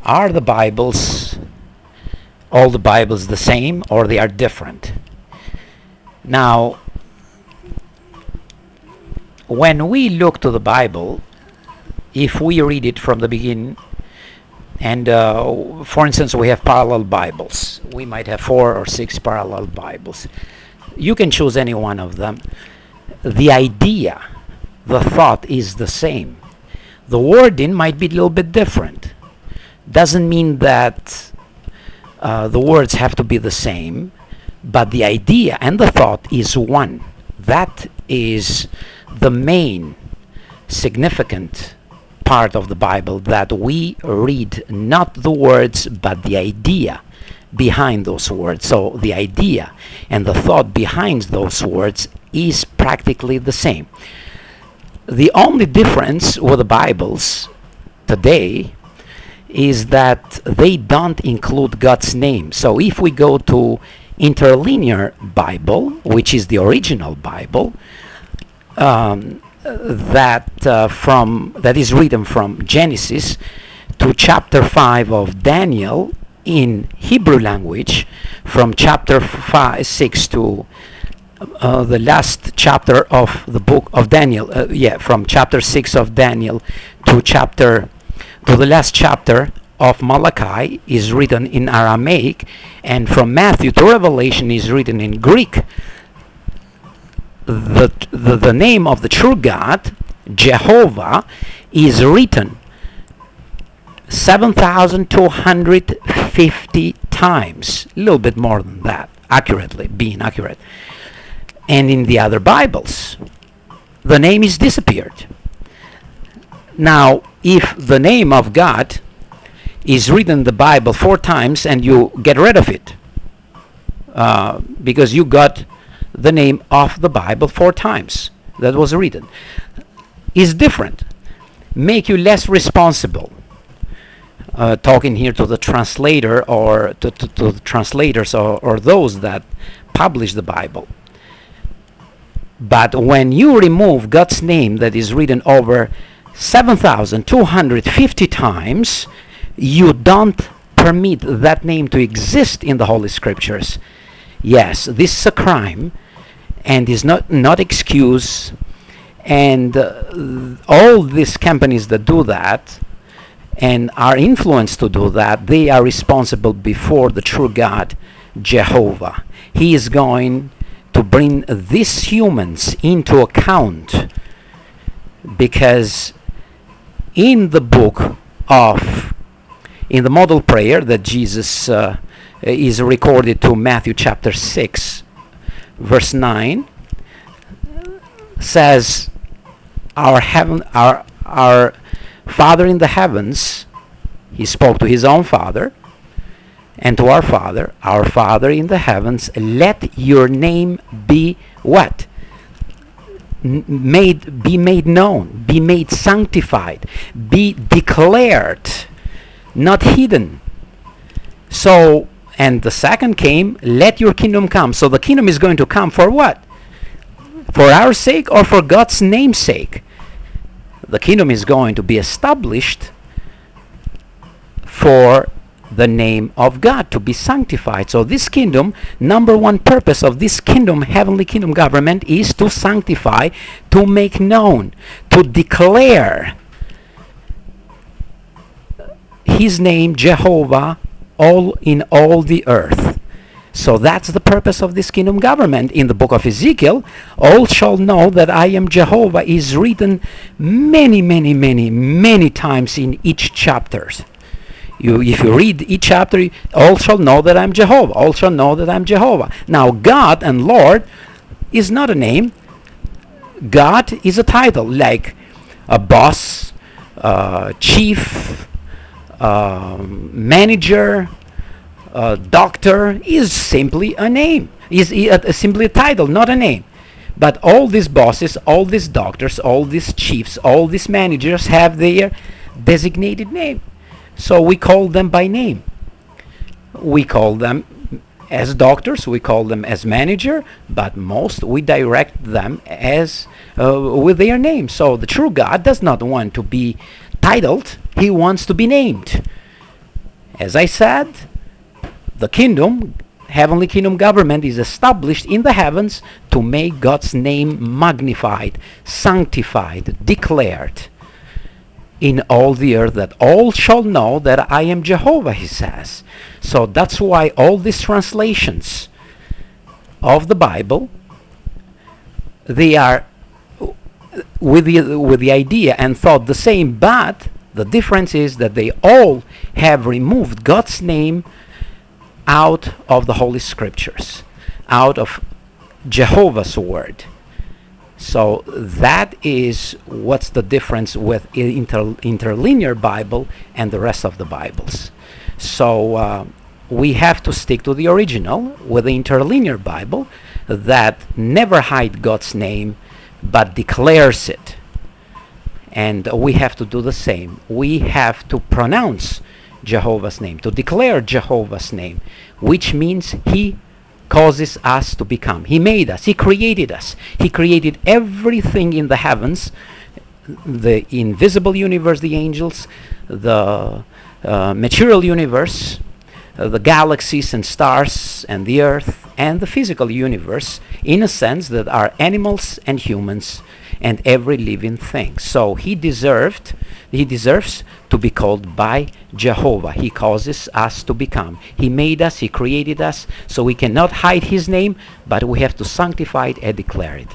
Are the Bibles, all the Bibles, the same, or they are different? Now, when we look to the Bible, if we read it from the beginning, and for instance, we have parallel Bibles. We might have 4 or 6 parallel Bibles. You can choose any one of them. The idea, the thought is the same. The wording might be a little bit different. Doesn't mean that the words have to be the same, but the idea and the thought is one. That is the main significant part of the Bible, that we read not the words but the idea behind those words. So the idea and the thought behind those words is practically the same. The only difference with the Bibles today is that they don't include God's name. So if we go to interlinear Bible, which is the original Bible, that is written from Genesis to chapter 5 of Daniel in Hebrew language, from chapter 6 to the last chapter of the book of Daniel, from chapter 6 of Daniel to the last chapter of Malachi is written in Aramaic, and from Matthew to Revelation is written in Greek. The name of the true God, Jehovah, is written 7,250 times, a little bit more than that, being accurate. And in the other Bibles, the name is disappeared. Now, if the name of God is written in the Bible 4 times and you get rid of it, because you got the name of the Bible 4 times that was written, is different, make you less responsible. Talking here to the translator or to the translators or those that publish the Bible. But when you remove God's name that is written over 7,250 times, you don't permit that name to exist in the Holy Scriptures. Yes, this is a crime and is not excuse. And all these companies that do that and are influenced to do that, they are responsible before the true God, Jehovah. He is going to bring these humans into account, because in the model prayer that Jesus is recorded to Matthew chapter 6 verse 9 says, our Father in the heavens, he spoke to his own Father, and to our Father in the heavens, let your name be what? Be made known, be made sanctified, be declared, not hidden. So, and the second came, let your kingdom come. So the kingdom is going to come for what? For our sake or for God's name's sake? The kingdom is going to be established for the name of God to be sanctified. So this kingdom, number one purpose of this kingdom, heavenly kingdom government, is to sanctify, to make known, to declare his name, Jehovah, in all the earth. So that's the purpose of this kingdom government. In the book of Ezekiel, all shall know that I am Jehovah is written many, many, many, many times in each chapter. If you read each chapter, all shall know that I'm Jehovah. All shall know that I'm Jehovah. Now, God and Lord is not a name. God is a title, like a boss, chief, manager, doctor is simply a name. Is simply a title, not a name. But all these bosses, all these doctors, all these chiefs, all these managers have their designated name. So we call them by name. We call them as doctors, we call them as manager, but most we direct them as with their name. So the true God does not want to be titled, he wants to be named. As I said, the kingdom, heavenly kingdom government, is established in the heavens to make God's name magnified, sanctified, declared in all the earth, that all shall know that I am Jehovah, he says. So that's why all these translations of the Bible, they are with the idea and thought the same, but the difference is that they all have removed God's name out of the Holy Scriptures, out of Jehovah's word. So that is what's the difference with interlinear Bible and the rest of the Bibles. So we have to stick to the original with the interlinear Bible that never hides God's name but declares it. And we have to do the same. We have to pronounce Jehovah's name, to declare Jehovah's name, which means he causes us to become. He made us. He created us. He created everything in the heavens, the invisible universe, the angels, the material universe, the galaxies and stars and the earth, and the physical universe, in a sense that are animals and humans and every living thing. So he deserves to be called by Jehovah. He causes us to become. He made us, he created us, so we cannot hide his name, but we have to sanctify it and declare it.